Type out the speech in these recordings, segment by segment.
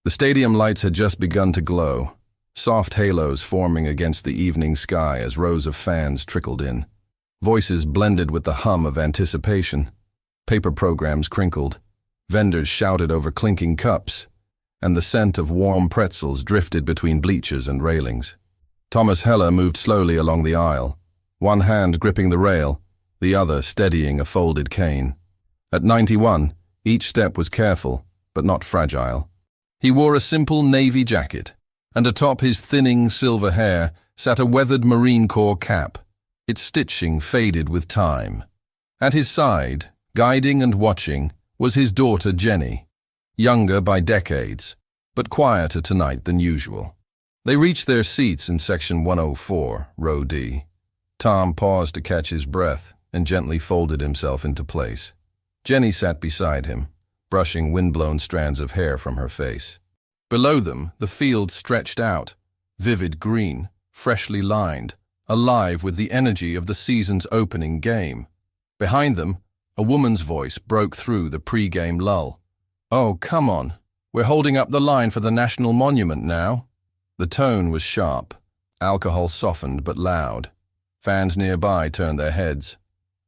The stadium lights had just begun to glow, soft halos forming against the evening sky as rows of fans trickled in. Voices blended with the hum of anticipation. Paper programs crinkled. Vendors shouted over clinking cups, and the scent of warm pretzels drifted between bleachers and railings. Thomas Heller moved slowly along the aisle, one hand gripping the rail, the other steadying a folded cane. At 91, each step was careful, but not fragile. He wore a simple navy jacket, and atop his thinning silver hair sat a weathered Marine Corps cap, its stitching faded with time. At his side, guiding and watching, was his daughter Jenny, younger by decades, but quieter tonight than usual. They reached their seats in section 104, row D. Tom paused to catch his breath and gently folded himself into place. Jenny sat beside him, brushing windblown strands of hair from her face. Below them, the field stretched out, vivid green, freshly lined, alive with the energy of the season's opening game. Behind them, a woman's voice broke through the pre-game lull. "Oh, come on. We're holding up the line for the National Monument now." The tone was sharp, alcohol softened but loud. Fans nearby turned their heads.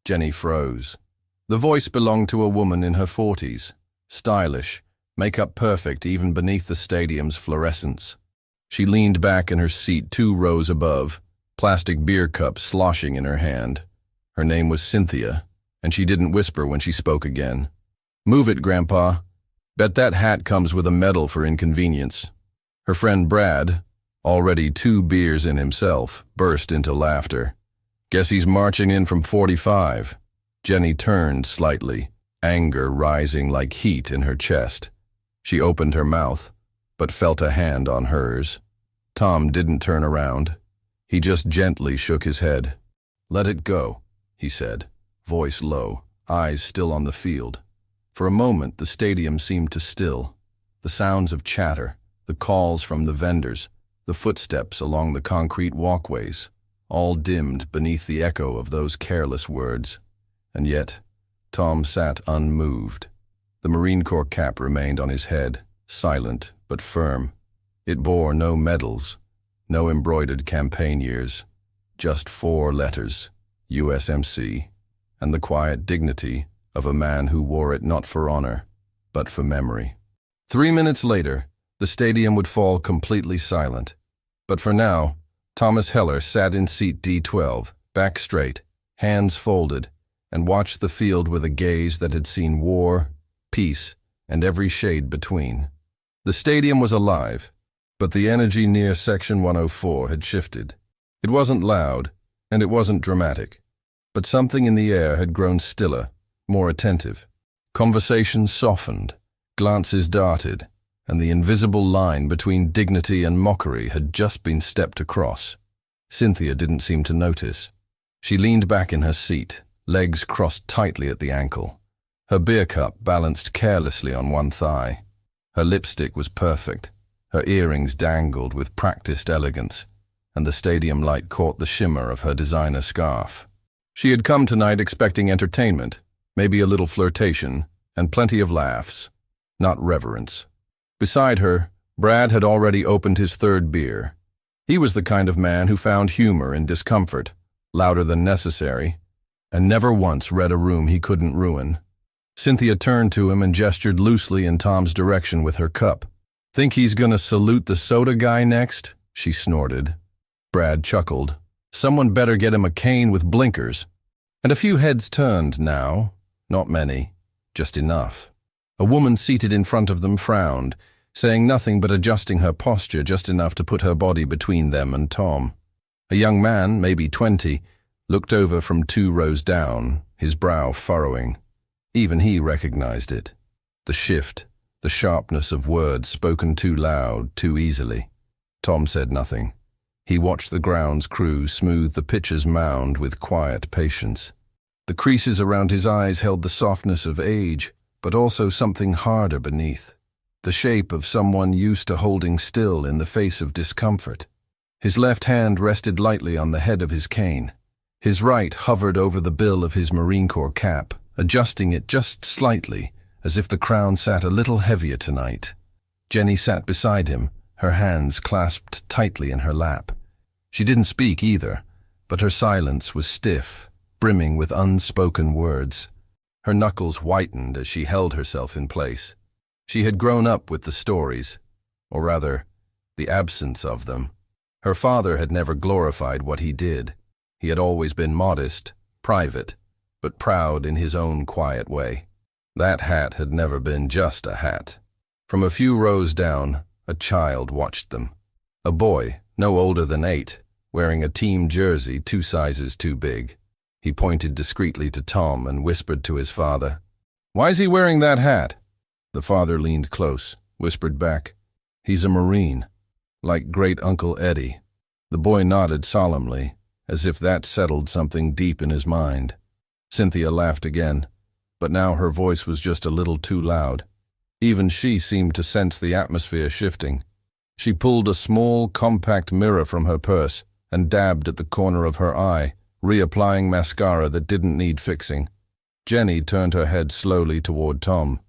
Jenny froze. The voice belonged to a woman in her 40s, stylish, makeup perfect even beneath the stadium's fluorescence. She leaned back in her seat 2 rows above, plastic beer cup sloshing in her hand. Her name was Cynthia, and she didn't whisper when she spoke again. "Move it, Grandpa. Bet that hat comes with a medal for inconvenience." Her friend Brad, already 2 beers in himself, burst into laughter. "Guess he's marching in from 45. Jenny turned slightly, anger rising like heat in her chest. She opened her mouth, but felt a hand on hers. Tom didn't turn around. He just gently shook his head. "Let it go," he said, voice low, eyes still on the field. For a moment, the stadium seemed to still. The sounds of chatter, the calls from the vendors, the footsteps along the concrete walkways, all dimmed beneath the echo of those careless words. And yet, Tom sat unmoved. The Marine Corps cap remained on his head, silent but firm. It bore no medals, no embroidered campaign years, just 4 letters, USMC, and the quiet dignity of a man who wore it not for honor, but for memory. 3 minutes later, the stadium would fall completely silent. But for now, Thomas Heller sat in seat D12, back straight, hands folded, and watched the field with a gaze that had seen war, peace, and every shade between. The stadium was alive, but the energy near section 104 had shifted. It wasn't loud, and it wasn't dramatic, but something in the air had grown stiller, more attentive. Conversations softened, glances darted, and the invisible line between dignity and mockery had just been stepped across. Cynthia didn't seem to notice. She leaned back in her seat, legs crossed tightly at the ankle. Her beer cup balanced carelessly on one thigh. Her lipstick was perfect. Her earrings dangled with practiced elegance, and the stadium light caught the shimmer of her designer scarf. She had come tonight expecting entertainment, maybe a little flirtation, and plenty of laughs, not reverence. Beside her, Brad had already opened his 3rd beer. He was the kind of man who found humor in discomfort, louder than necessary, and never once read a room he couldn't ruin. Cynthia turned to him and gestured loosely in Tom's direction with her cup. "Think he's gonna salute the soda guy next?" she snorted. Brad chuckled. "Someone better get him a cane with blinkers." And a few heads turned now, not many, just enough. A woman seated in front of them frowned, saying nothing but adjusting her posture just enough to put her body between them and Tom. A young man, maybe 20, looked over from 2 rows down, his brow furrowing. Even he recognized it. The shift, the sharpness of words spoken too loud, too easily. Tom said nothing. He watched the grounds crew smooth the pitcher's mound with quiet patience. The creases around his eyes held the softness of age, but also something harder beneath. The shape of someone used to holding still in the face of discomfort. His left hand rested lightly on the head of his cane. His right hovered over the bill of his Marine Corps cap, adjusting it just slightly, as if the crown sat a little heavier tonight. Jenny sat beside him, her hands clasped tightly in her lap. She didn't speak either, but her silence was stiff, brimming with unspoken words. Her knuckles whitened as she held herself in place. She had grown up with the stories, or rather, the absence of them. Her father had never glorified what he did. He had always been modest, private, but proud in his own quiet way. That hat had never been just a hat. From a few rows down, a child watched them. A boy, no older than 8, wearing a team jersey 2 sizes too big. He pointed discreetly to Tom and whispered to his father, "Why's he wearing that hat?" The father leaned close, whispered back, "He's a Marine, like Great-Uncle Eddie." The boy nodded solemnly, as if that settled something deep in his mind. Cynthia laughed again, but now her voice was just a little too loud. Even she seemed to sense the atmosphere shifting. She pulled a small, compact mirror from her purse and dabbed at the corner of her eye, reapplying mascara that didn't need fixing. Jenny turned her head slowly toward Tom.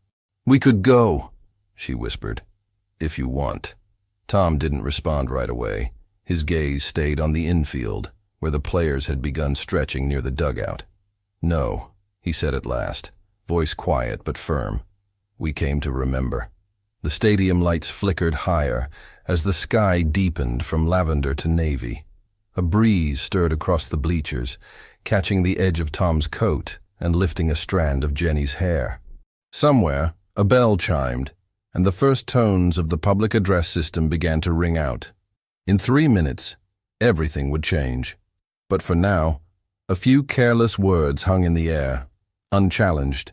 "We could go," she whispered, "if you want." Tom didn't respond right away. His gaze stayed on the infield, where the players had begun stretching near the dugout. "No," he said at last, voice quiet but firm. "We came to remember." The stadium lights flickered higher as the sky deepened from lavender to navy. A breeze stirred across the bleachers, catching the edge of Tom's coat and lifting a strand of Jenny's hair. Somewhere, a bell chimed, and the first tones of the public address system began to ring out. In 3 minutes, everything would change. But for now, a few careless words hung in the air, unchallenged,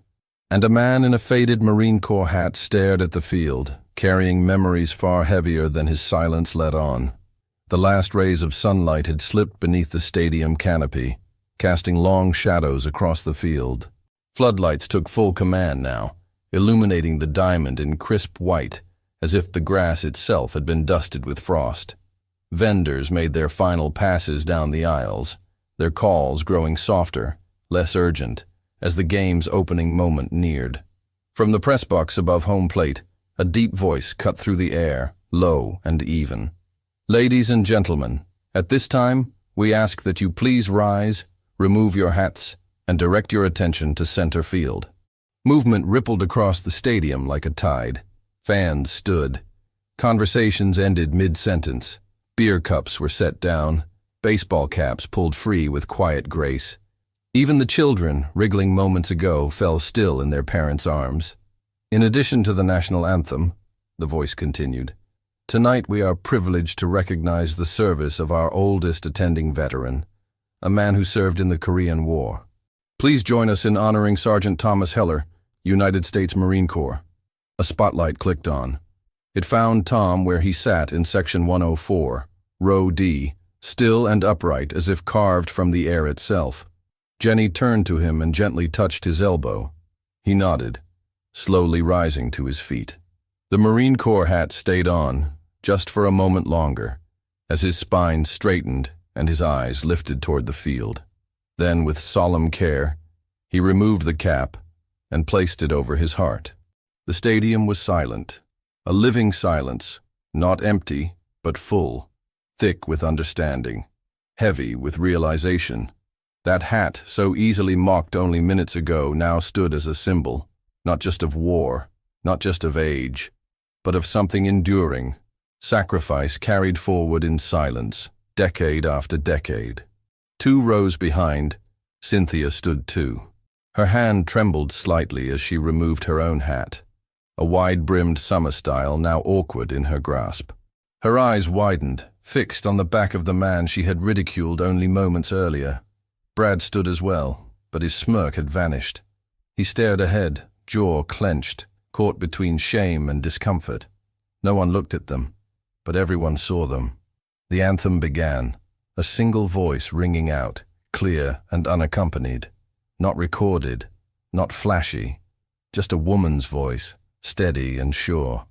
and a man in a faded Marine Corps hat stared at the field, carrying memories far heavier than his silence let on. The last rays of sunlight had slipped beneath the stadium canopy, casting long shadows across the field. Floodlights took full command now, illuminating the diamond in crisp white, as if the grass itself had been dusted with frost. Vendors made their final passes down the aisles, their calls growing softer, less urgent, as the game's opening moment neared. From the press box above home plate, a deep voice cut through the air, low and even. "Ladies and gentlemen, at this time, we ask that you please rise, remove your hats, and direct your attention to center field." Movement rippled across the stadium like a tide. Fans stood. Conversations ended mid-sentence. Beer cups were set down. Baseball caps pulled free with quiet grace. Even the children, wriggling moments ago, fell still in their parents' arms. "In addition to the national anthem," the voice continued, "tonight we are privileged to recognize the service of our oldest attending veteran, a man who served in the Korean War. Please join us in honoring Sergeant Thomas Heller, United States Marine Corps." A spotlight clicked on. It found Tom where he sat in Section 104, Row D, still and upright as if carved from the air itself. Jenny turned to him and gently touched his elbow. He nodded, slowly rising to his feet. The Marine Corps hat stayed on, just for a moment longer, as his spine straightened and his eyes lifted toward the field. Then, with solemn care, he removed the cap and placed it over his heart. The stadium was silent, a living silence, not empty, but full, thick with understanding, heavy with realization. That hat, so easily mocked only minutes ago, now stood as a symbol, not just of war, not just of age, but of something enduring, sacrifice carried forward in silence, decade after decade. 2 rows behind, Cynthia stood too. Her hand trembled slightly as she removed her own hat, a wide-brimmed summer style now awkward in her grasp. Her eyes widened, fixed on the back of the man she had ridiculed only moments earlier. Brad stood as well, but his smirk had vanished. He stared ahead, jaw clenched, caught between shame and discomfort. No one looked at them, but everyone saw them. The anthem began, a single voice ringing out, clear and unaccompanied. Not recorded, not flashy, just a woman's voice, steady and sure,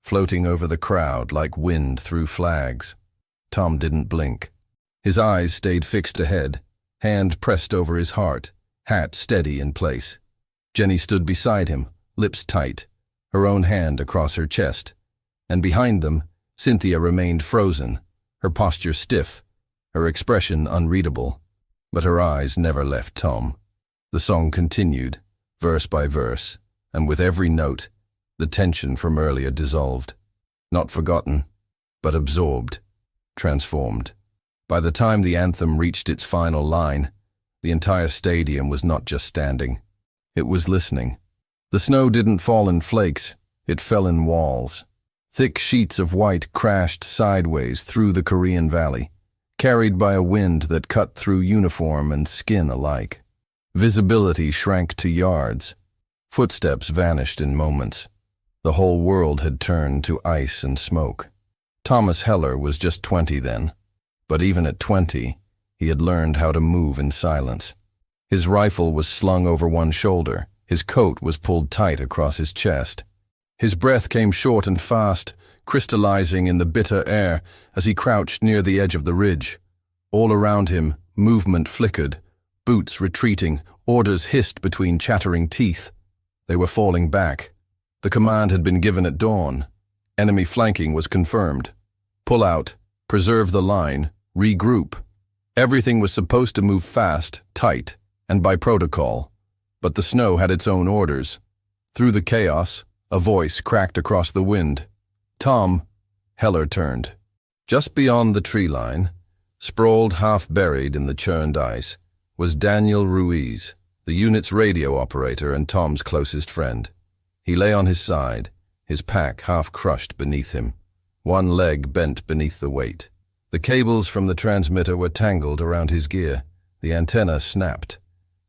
floating over the crowd like wind through flags. Tom didn't blink. His eyes stayed fixed ahead, hand pressed over his heart, hat steady in place. Jenny stood beside him, lips tight, her own hand across her chest. And behind them, Cynthia remained frozen, her posture stiff, her expression unreadable. But her eyes never left Tom. The song continued, verse by verse, and with every note, the tension from earlier dissolved. Not forgotten, but absorbed, transformed. By the time the anthem reached its final line, the entire stadium was not just standing. It was listening. The snow didn't fall in flakes, it fell in walls. Thick sheets of white crashed sideways through the Korean Valley, carried by a wind that cut through uniform and skin alike. Visibility shrank to yards. Footsteps vanished in moments. The whole world had turned to ice and smoke. Thomas Heller was just 20 then, but even at 20, he had learned how to move in silence. His rifle was slung over one shoulder, his coat was pulled tight across his chest. His breath came short and fast, crystallizing in the bitter air as he crouched near the edge of the ridge. All around him, movement flickered, boots retreating, orders hissed between chattering teeth. They were falling back. The command had been given at dawn. Enemy flanking was confirmed. Pull out, preserve the line, regroup. Everything was supposed to move fast, tight, and by protocol. But the snow had its own orders. Through the chaos, a voice cracked across the wind. Tom, Heller turned. Just beyond the tree line, sprawled half-buried in the churned ice, was Daniel Ruiz, the unit's radio operator and Tom's closest friend. He lay on his side, his pack half-crushed beneath him, one leg bent beneath the weight. The cables from the transmitter were tangled around his gear, the antenna snapped,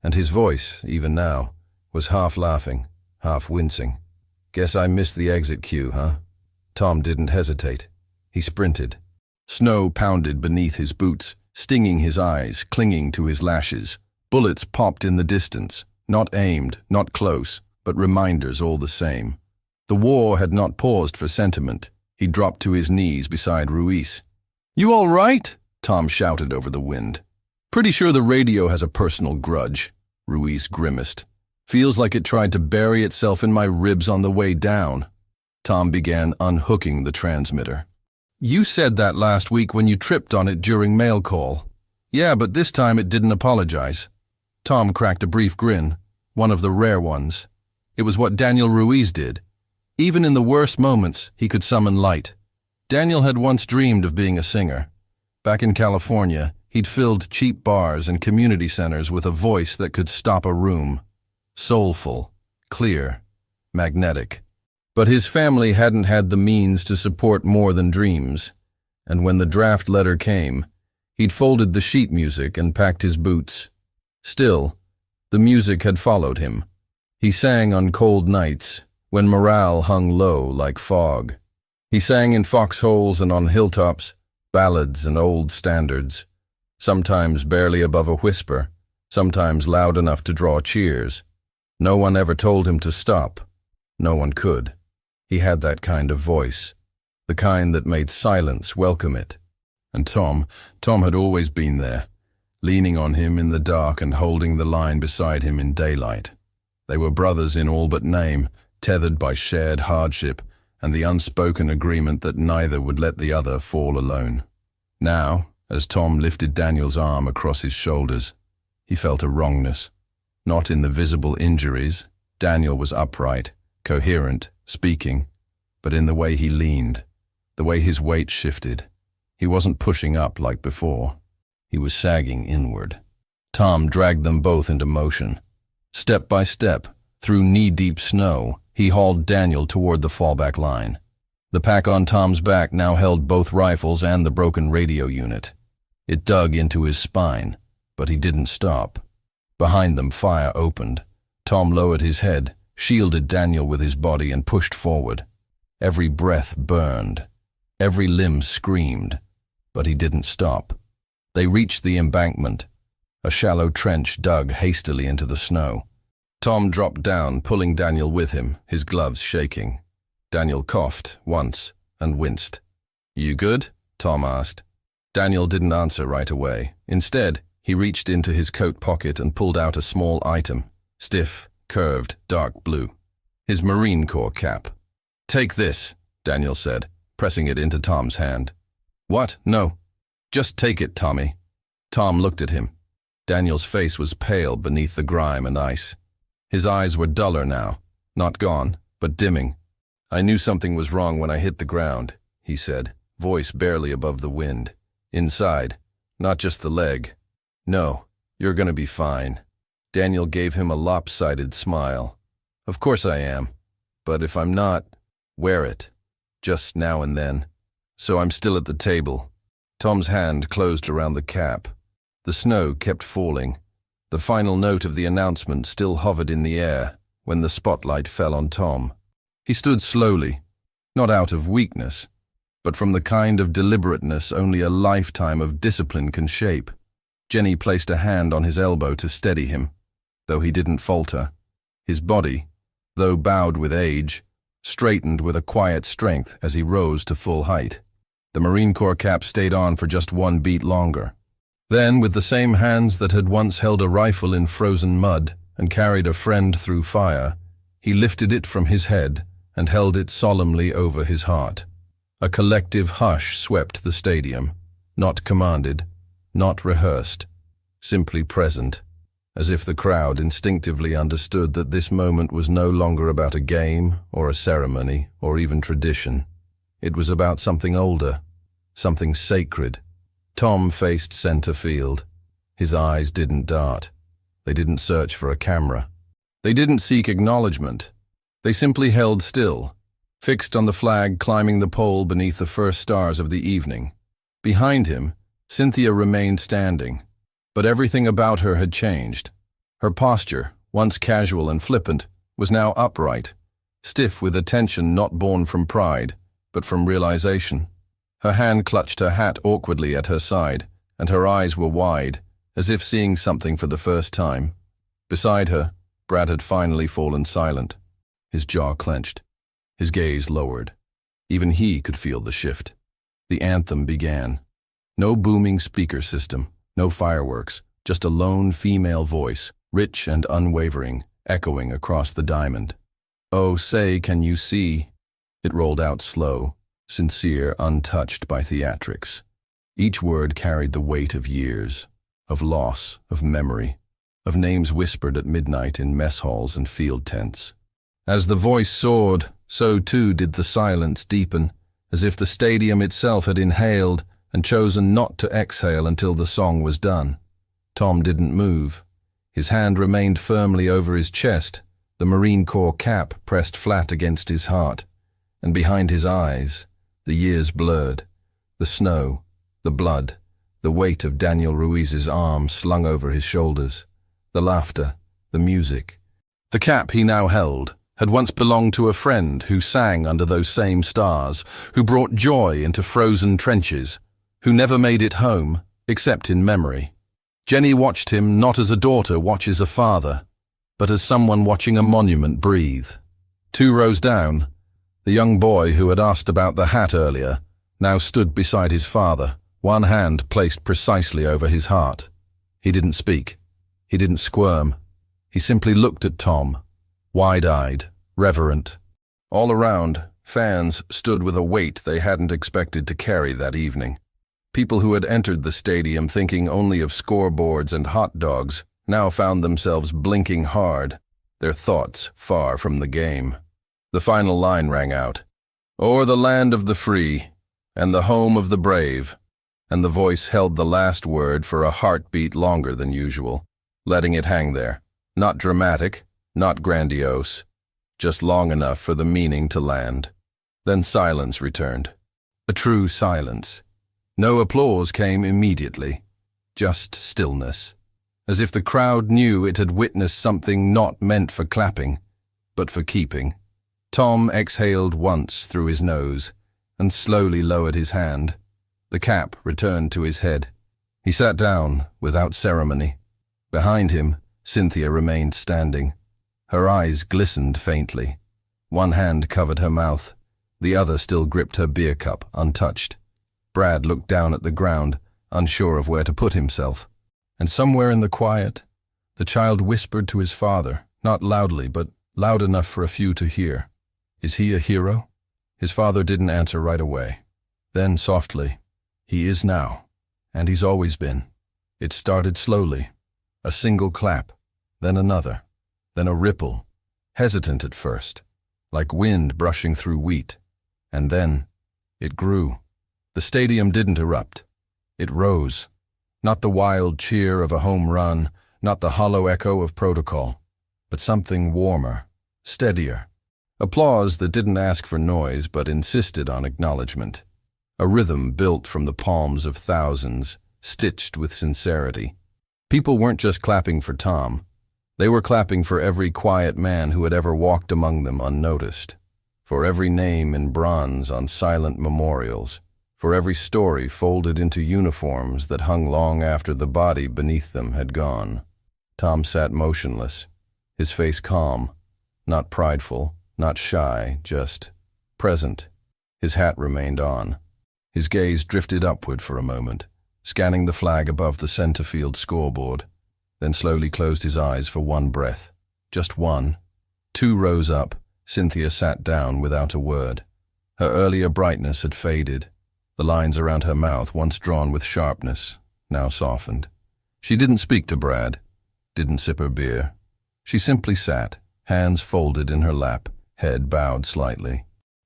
and his voice, even now, was half-laughing, half-wincing. Guess I missed the exit cue, huh? Tom didn't hesitate. He sprinted. Snow pounded beneath his boots, stinging his eyes, clinging to his lashes. Bullets popped in the distance, not aimed, not close, but reminders all the same. The war had not paused for sentiment. He dropped to his knees beside Ruiz. "You all right?" Tom shouted over the wind. "Pretty sure the radio has a personal grudge," Ruiz grimaced. "Feels like it tried to bury itself in my ribs on the way down." Tom began unhooking the transmitter. "You said that last week when you tripped on it during mail call." "Yeah, but this time it didn't apologize." Tom cracked a brief grin, one of the rare ones. It was what Daniel Ruiz did. Even in the worst moments, he could summon light. Daniel had once dreamed of being a singer. Back in California, he'd filled cheap bars and community centers with a voice that could stop a room. Soulful, clear, magnetic. But his family hadn't had the means to support more than dreams, and when the draft letter came, he'd folded the sheet music and packed his boots. Still, the music had followed him. He sang on cold nights, when morale hung low like fog. He sang in foxholes and on hilltops, ballads and old standards, sometimes barely above a whisper, sometimes loud enough to draw cheers. No one ever told him to stop. No one could. He had that kind of voice, the kind that made silence welcome it. And Tom had always been there, leaning on him in the dark and holding the line beside him in daylight. They were brothers in all but name, tethered by shared hardship and the unspoken agreement that neither would let the other fall alone. Now, as Tom lifted Daniel's arm across his shoulders, he felt a wrongness. Not in the visible injuries. Daniel was upright, coherent, speaking, but in the way he leaned, the way his weight shifted. He wasn't pushing up like before. He was sagging inward. Tom dragged them both into motion. Step by step, through knee-deep snow, he hauled Daniel toward the fallback line. The pack on Tom's back now held both rifles and the broken radio unit. It dug into his spine, but he didn't stop. Behind them, fire opened. Tom lowered his head, shielded Daniel with his body, and pushed forward. Every breath burned. Every limb screamed. But he didn't stop. They reached the embankment. A shallow trench dug hastily into the snow. Tom dropped down, pulling Daniel with him, his gloves shaking. Daniel coughed once and winced. "You good?" Tom asked. Daniel didn't answer right away. Instead, he reached into his coat pocket and pulled out a small item, stiff, curved, dark blue. His Marine Corps cap. "Take this," Daniel said, pressing it into Tom's hand. What? No. Just take it, Tommy. Tom looked at him. Daniel's face was pale beneath the grime and ice. His eyes were duller now, not gone, but dimming. I knew something was wrong when I hit the ground, he said, voice barely above the wind. Inside, not just the leg. No, you're gonna be fine. Daniel gave him a lopsided smile. Of course I am, but if I'm not, wear it. Just now and then. So I'm still at the table. Tom's hand closed around the cap. The snow kept falling. The final note of the announcement still hovered in the air when the spotlight fell on Tom. He stood slowly, not out of weakness, but from the kind of deliberateness only a lifetime of discipline can shape. Jenny placed a hand on his elbow to steady him, though he didn't falter. His body, though bowed with age, straightened with a quiet strength as he rose to full height. The Marine Corps cap stayed on for just one beat longer. Then, with the same hands that had once held a rifle in frozen mud and carried a friend through fire, he lifted it from his head and held it solemnly over his heart. A collective hush swept the stadium, not commanded, not rehearsed, simply present, as if the crowd instinctively understood that this moment was no longer about a game or a ceremony or even tradition. It was about something older, something sacred. Tom faced center field. His eyes didn't dart. They didn't search for a camera. They didn't seek acknowledgement. They simply held still, fixed on the flag climbing the pole beneath the first stars of the evening. Behind him, Cynthia remained standing, but everything about her had changed. Her posture, once casual and flippant, was now upright, stiff with a tension not born from pride, but from realization. Her hand clutched her hat awkwardly at her side, and her eyes were wide, as if seeing something for the first time. Beside her, Brad had finally fallen silent. His jaw clenched. His gaze lowered. Even he could feel the shift. The anthem began. No booming speaker system, no fireworks, just a lone female voice, rich and unwavering, echoing across the diamond. Oh, say, can you see? It rolled out slow, sincere, untouched by theatrics. Each word carried the weight of years, of loss, of memory, of names whispered at midnight in mess halls and field tents. As the voice soared, so too did the silence deepen, as if the stadium itself had inhaled and chosen not to exhale until the song was done. Tom didn't move. His hand remained firmly over his chest, the Marine Corps cap pressed flat against his heart, and behind his eyes, the years blurred, the snow, the blood, the weight of Daniel Ruiz's arm slung over his shoulders, the laughter, the music. The cap he now held had once belonged to a friend who sang under those same stars, who brought joy into frozen trenches, who never made it home, except in memory. Jenny watched him not as a daughter watches a father, but as someone watching a monument breathe. 2 rows down, the young boy who had asked about the hat earlier now stood beside his father, one hand placed precisely over his heart. He didn't speak. He didn't squirm. He simply looked at Tom, wide-eyed, reverent. All around, fans stood with a weight they hadn't expected to carry that evening. People who had entered the stadium thinking only of scoreboards and hot dogs now found themselves blinking hard, their thoughts far from the game. The final line rang out, "O'er the land of the free, and the home of the brave," and the voice held the last word for a heartbeat longer than usual, letting it hang there, not dramatic, not grandiose, just long enough for the meaning to land. Then silence returned, a true silence. No applause came immediately, just stillness, as if the crowd knew it had witnessed something not meant for clapping, but for keeping. Tom exhaled once through his nose and slowly lowered his hand. The cap returned to his head. He sat down without ceremony. Behind him, Cynthia remained standing. Her eyes glistened faintly. One hand covered her mouth. The other still gripped her beer cup, untouched. Brad looked down at the ground, unsure of where to put himself. And somewhere in the quiet, the child whispered to his father, not loudly, but loud enough for a few to hear, "Is he a hero?" His father didn't answer right away. Then, softly, "He is now, and he's always been." It started slowly. A single clap, then another, then a ripple, hesitant at first, like wind brushing through wheat. And then it grew. The stadium didn't erupt. It rose. Not the wild cheer of a home run, not the hollow echo of protocol, but something warmer, steadier. Applause that didn't ask for noise but insisted on acknowledgement. A rhythm built from the palms of thousands, stitched with sincerity. People weren't just clapping for Tom. They were clapping for every quiet man who had ever walked among them unnoticed, for every name in bronze on silent memorials, for every story folded into uniforms that hung long after the body beneath them had gone. Tom sat motionless, his face calm, not prideful, not shy, just present. His hat remained on. His gaze drifted upward for a moment, scanning the flag above the center field scoreboard, then slowly closed his eyes for one breath. Just one. 2 rows up, Cynthia sat down without a word. Her earlier brightness had faded. The lines around her mouth, once drawn with sharpness, now softened. She didn't speak to Brad, didn't sip her beer. She simply sat, hands folded in her lap, head bowed slightly.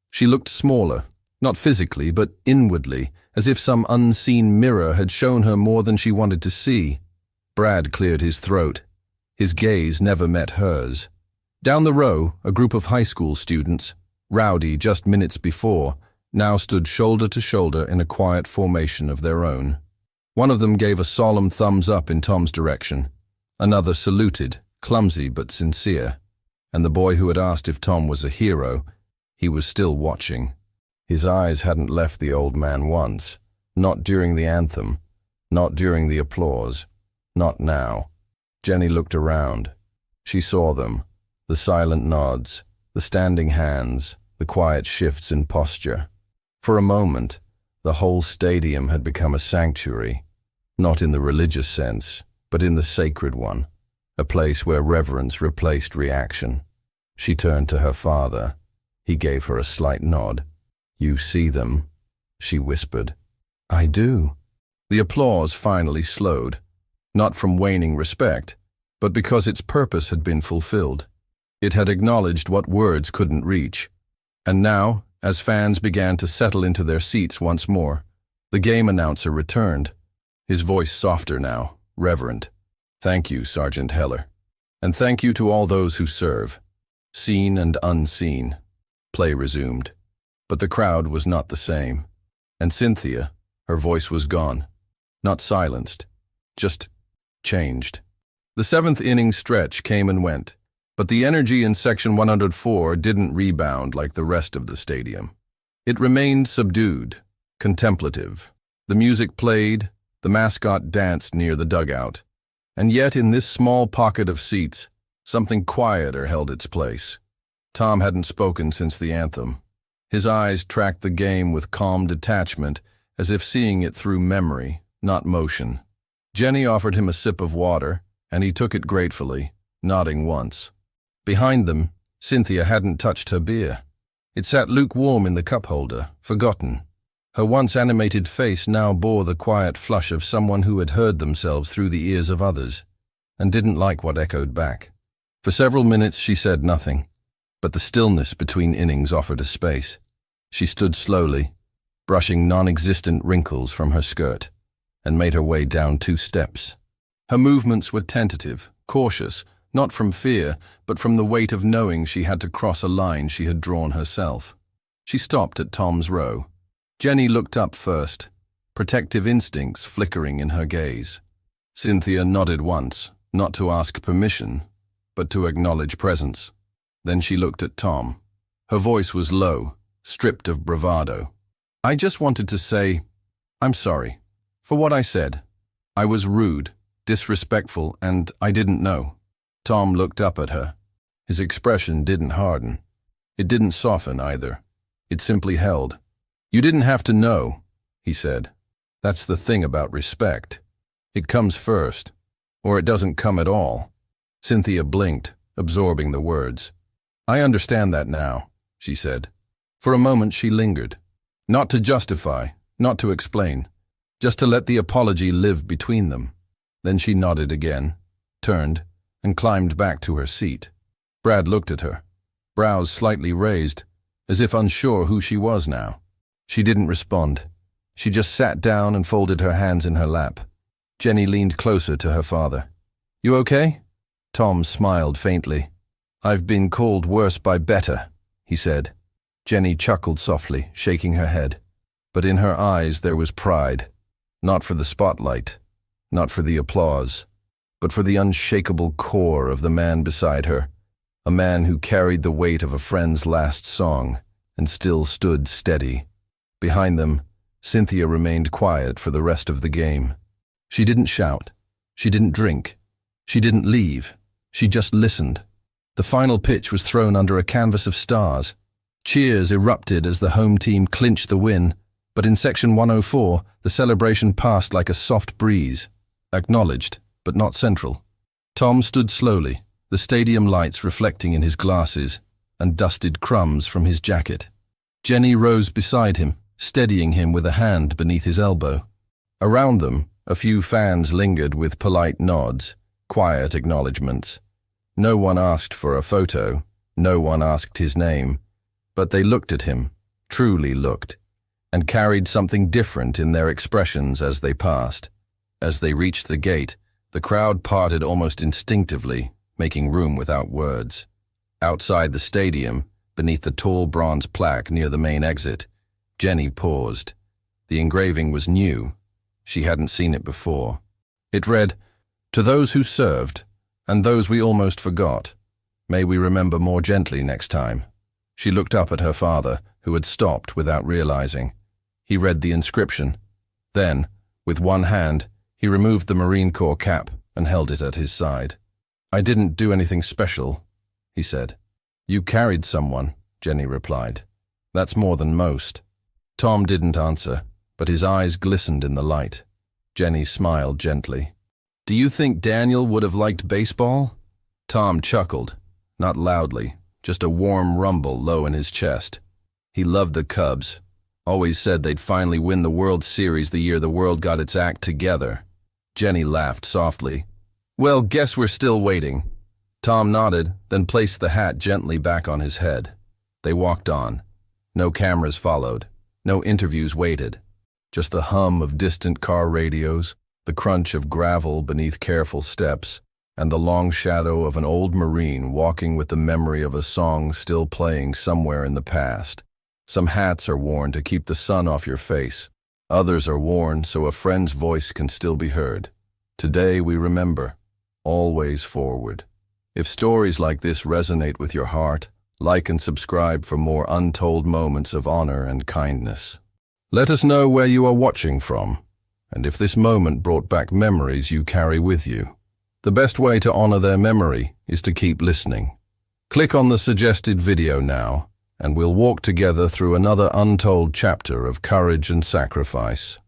She looked smaller, not physically, but inwardly, as if some unseen mirror had shown her more than she wanted to see. Brad cleared his throat. His gaze never met hers. Down the row, a group of high school students, rowdy just minutes before, now stood shoulder to shoulder in a quiet formation of their own. One of them gave a solemn thumbs up in Tom's direction. Another saluted, clumsy but sincere. And the boy who had asked if Tom was a hero, he was still watching. His eyes hadn't left the old man once, not during the anthem, not during the applause, not now. Jenny looked around. She saw them, the silent nods, the standing hands, the quiet shifts in posture. For a moment, the whole stadium had become a sanctuary, not in the religious sense, but in the sacred one, a place where reverence replaced reaction. She turned to her father. He gave her a slight nod. "You see them?" she whispered. "I do." The applause finally slowed, not from waning respect, but because its purpose had been fulfilled. It had acknowledged what words couldn't reach. And now, as fans began to settle into their seats once more, the game announcer returned, his voice softer now, reverent. "Thank you, Sergeant Heller. And thank you to all those who serve, seen and unseen." Play resumed. But the crowd was not the same. And Cynthia, her voice was gone. Not silenced, just changed. The 7th inning stretch came and went, but the energy in Section 104 didn't rebound like the rest of the stadium. It remained subdued, contemplative. The music played, the mascot danced near the dugout. And yet in this small pocket of seats, something quieter held its place. Tom hadn't spoken since the anthem. His eyes tracked the game with calm detachment, as if seeing it through memory, not motion. Jenny offered him a sip of water, and he took it gratefully, nodding once. Behind them, Cynthia hadn't touched her beer. It sat lukewarm in the cup holder, forgotten. Her once animated face now bore the quiet flush of someone who had heard themselves through the ears of others, and didn't like what echoed back. For several minutes she said nothing, but the stillness between innings offered a space. She stood slowly, brushing non-existent wrinkles from her skirt, and made her way down 2 steps. Her movements were tentative, cautious, not from fear, but from the weight of knowing she had to cross a line she had drawn herself. She stopped at Tom's row. Jenny looked up first, protective instincts flickering in her gaze. Cynthia nodded once, not to ask permission, but to acknowledge presence. Then she looked at Tom. Her voice was low, stripped of bravado. "I just wanted to say, I'm sorry for what I said. I was rude, disrespectful, and I didn't know." Tom looked up at her. His expression didn't harden. It didn't soften either. It simply held. "You didn't have to know," he said. "That's the thing about respect. It comes first, or it doesn't come at all." Cynthia blinked, absorbing the words. "I understand that now," she said. For a moment she lingered. Not to justify, not to explain, just to let the apology live between them. Then she nodded again, turned, and climbed back to her seat. Brad looked at her, brows slightly raised, as if unsure who she was now. She didn't respond. She just sat down and folded her hands in her lap. Jenny leaned closer to her father. "You okay?" Tom smiled faintly. "I've been called worse by better," he said. Jenny chuckled softly, shaking her head. But in her eyes there was pride. Not for the spotlight, not for the applause, but for the unshakable core of the man beside her, a man who carried the weight of a friend's last song and still stood steady. Behind them, Cynthia remained quiet for the rest of the game. She didn't shout. She didn't drink. She didn't leave. She just listened. The final pitch was thrown under a canvas of stars. Cheers erupted as the home team clinched the win, but in Section 104, the celebration passed like a soft breeze, acknowledged, but not central. Tom stood slowly, the stadium lights reflecting in his glasses, and dusted crumbs from his jacket. Jenny rose beside him, steadying him with a hand beneath his elbow. Around them, a few fans lingered with polite nods, quiet acknowledgements. No one asked for a photo, no one asked his name, but they looked at him, truly looked, and carried something different in their expressions as they passed. As they reached the gate, the crowd parted almost instinctively, making room without words. Outside the stadium, beneath the tall bronze plaque near the main exit, Jenny paused. The engraving was new. She hadn't seen it before. It read, "To those who served, and those we almost forgot, may we remember more gently next time." She looked up at her father, who had stopped without realizing. He read the inscription. Then, with one hand, he removed the Marine Corps cap and held it at his side. "I didn't do anything special," he said. "You carried someone," Jenny replied. "That's more than most." Tom didn't answer, but his eyes glistened in the light. Jenny smiled gently. "Do you think Daniel would have liked baseball?" Tom chuckled, not loudly, just a warm rumble low in his chest. He loved the Cubs, always said they'd finally win the World Series the year the world got its act together. Jenny laughed softly. "Well, guess we're still waiting." Tom nodded, then placed the hat gently back on his head. They walked on. No cameras followed. No interviews waited. Just the hum of distant car radios, the crunch of gravel beneath careful steps, and the long shadow of an old Marine walking with the memory of a song still playing somewhere in the past. Some hats are worn to keep the sun off your face. Others are worn so a friend's voice can still be heard. Today we remember. Always forward. If stories like this resonate with your heart, like and subscribe for more untold moments of honor and kindness. Let us know where you are watching from, and if this moment brought back memories you carry with you. The best way to honor their memory is to keep listening. Click on the suggested video now, and we'll walk together through another untold chapter of courage and sacrifice.